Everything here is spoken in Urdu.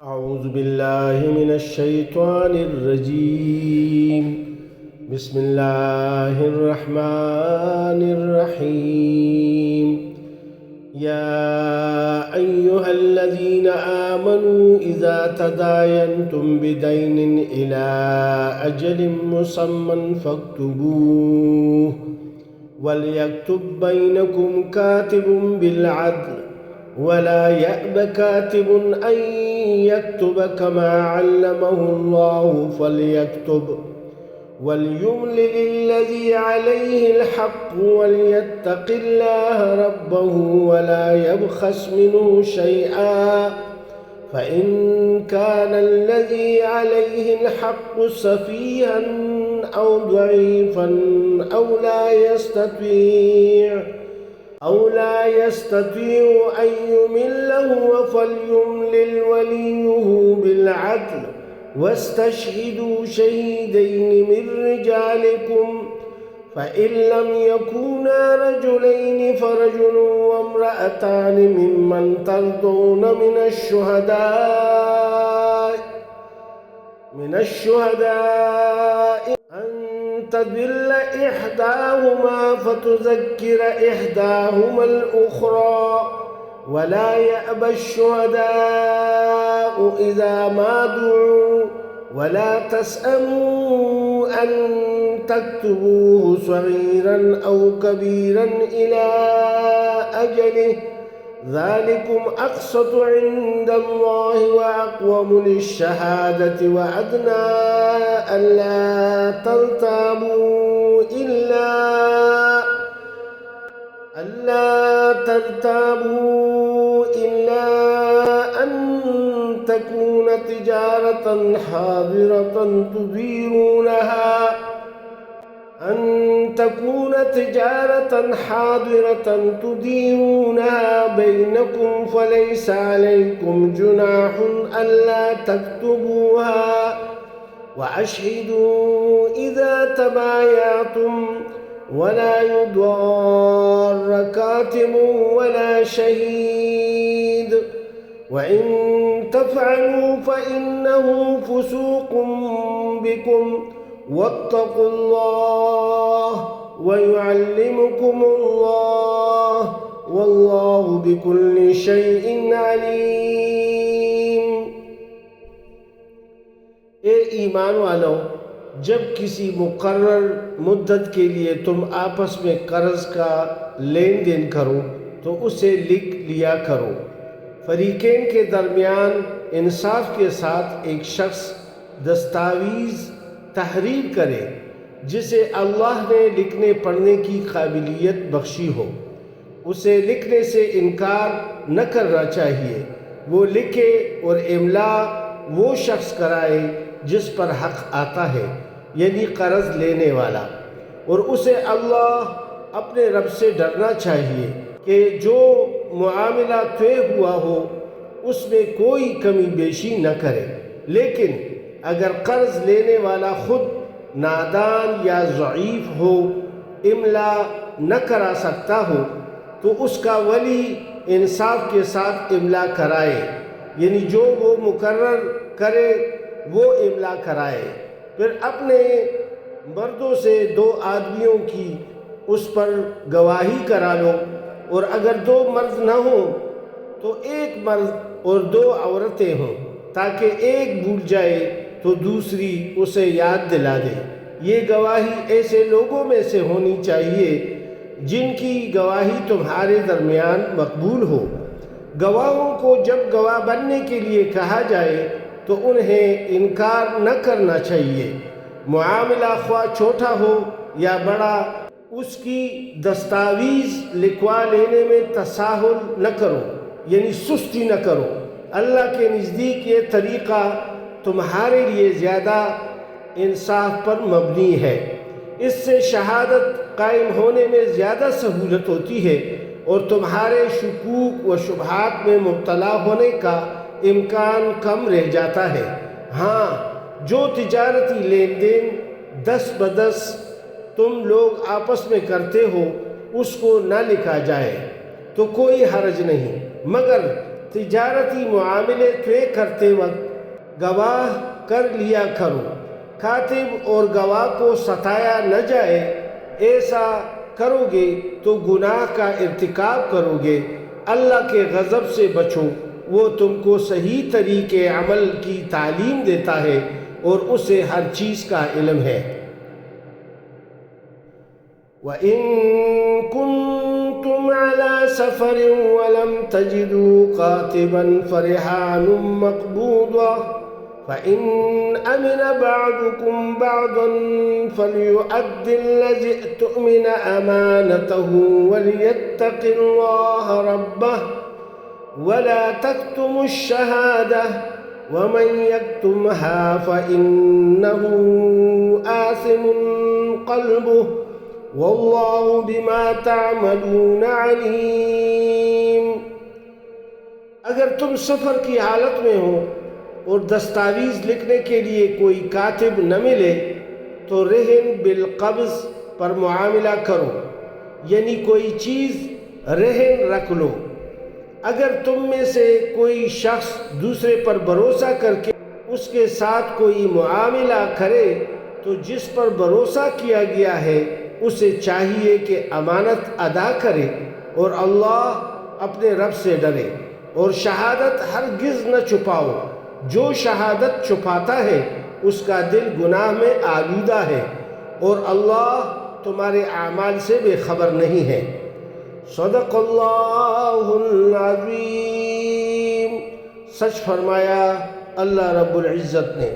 أعوذ بالله من الشيطان الرجيم. بسم الله الرحمن الرحيم. يا أيها الذين آمنوا إذا تداينتم بدين إلى أجل مسمى فاكتبوه وليكتب بينكم كاتب بالعدل ولا يأب كاتب أن يكتب كما علمه الله فليكتب وليملل الذي عليه الحق وليتق الله ربه ولا يبخس منه شيئا فإن كان الذي عليه الحق سفيها أو ضعيفا أو لا يستطيع أن يمل هو فليملل وليه بالعدل واستشهدوا شهيدين من رجالكم فإن لم يكونا رجلين فرجل وامرأتان ممن ترضون من الشهداء أن تضل إحداهما فتذكر إحداهما الأخرى ولا يأبى الشهداء إذا ما دعوا ولا تسأموا أن تكتبوه صغيرا أو كبيرا إلى أجله ذلكم أقسط عند الله وأقوم للشهادة وأدنى ألا ترتابوا إلا أن تكون تجارة حاضرة تديرونها بينكم فليس عليكم جناح ألا تكتبوها وأشهدوا إذا تبايعتم ولا يضار كاتب ولا شهيد وإن تفعلوا فإنه فسوق بكم واتقوا الله ويعلمكم الله والله بكل شيء عليم. اے ایمان والو، جب کسی مقرر مدت کے لیے تم آپس میں قرض کا لین دین کرو تو اسے لکھ لیا کرو. فریقین کے درمیان انصاف کے ساتھ ایک شخص دستاویز تحریر کرے جسے اللہ نے لکھنے پڑھنے کی قابلیت بخشی ہو. اسے لکھنے سے انکار نہ کرنا چاہیے. وہ لکھے اور املا وہ شخص کرائے جس پر حق آتا ہے، یعنی قرض لینے والا، اور اسے اللہ اپنے رب سے ڈرنا چاہیے کہ جو معاملہ طے ہوا ہو اس میں کوئی کمی بیشی نہ کرے. لیکن اگر قرض لینے والا خود نادان یا ضعیف ہو، املا نہ کرا سکتا ہو، تو اس کا ولی انصاف کے ساتھ املا کرائے، یعنی جو وہ مقرر کرے وہ املا کرائے. پھر اپنے مردوں سے 2 آدمیوں کی اس پر گواہی کرا لو، اور اگر 2 مرد نہ ہوں تو 1 مرد اور 2 عورتیں ہوں، تاکہ ایک بھول جائے تو دوسری اسے یاد دلا دے. یہ گواہی ایسے لوگوں میں سے ہونی چاہیے جن کی گواہی تمہارے درمیان مقبول ہو. گواہوں کو جب گواہ بننے کے لیے کہا جائے تو انہیں انکار نہ کرنا چاہیے. معاملہ خواہ چھوٹا ہو یا بڑا، اس کی دستاویز لکھوا لینے میں تساہل نہ کرو، یعنی سستی نہ کرو. اللہ کے نزدیک یہ طریقہ تمہارے لیے زیادہ انصاف پر مبنی ہے. اس سے شہادت قائم ہونے میں زیادہ سہولت ہوتی ہے اور تمہارے شکوک و شبہات میں مبتلا ہونے کا امکان کم رہ جاتا ہے. ہاں، جو تجارتی لین دین 10 بدس تم لوگ آپس میں کرتے ہو اس کو نہ لکھا جائے تو کوئی حرج نہیں، مگر تجارتی معاملے طے کرتے وقت گواہ کر لیا کرو، کاتب اور گواہ کو ستایا نہ جائے، ایسا کرو گے تو گناہ کا ارتکاب کرو گے، اللہ کے غضب سے بچو، وہ تم کو صحیح طریقے عمل کی تعلیم دیتا ہے اور اسے ہر چیز کا علم ہے۔ وَإِن كُنتُمْ عَلَى سَفَرٍ وَلَمْ تَجِدُوا كَاتِبًا فَرِهَانٌ مَّقْبُوضَةٌ فَإِنْ أَمِنَ بَعْضُكُمْ بَعْضًا فَلْيُؤَدِّ الَّذِي اؤْتُمِنَ أَمَانَتَهُ وَلْيَتَّقِ اللَّهَ رَبَّهُ وَلَا تَكْتُمُوا الشَّهَادَةَ وَمَنْ يَكْتُمْهَا فَإِنَّهُ آثِمٌ قَلْبُهُ وَاللَّهُ بِمَا تَعْمَلُونَ عَلِيمٌ۔ اگر تم سفر کی حالت میں ہو اور دستاویز لکھنے کے لیے کوئی کاتب نہ ملے تو رہن بالقبض پر معاملہ کرو، یعنی کوئی چیز رہن رکھ لو۔ اگر تم میں سے کوئی شخص دوسرے پر بھروسہ کر کے اس کے ساتھ کوئی معاملہ کرے تو جس پر بھروسہ کیا گیا ہے اسے چاہیے کہ امانت ادا کرے اور اللہ اپنے رب سے ڈرے، اور شہادت ہرگز نہ چھپاؤ، جو شہادت چھپاتا ہے اس کا دل گناہ میں آلودہ ہے اور اللہ تمہارے اعمال سے بے خبر نہیں ہے۔ صدق اللہ العظیم، سچ فرمایا اللہ رب العزت نے۔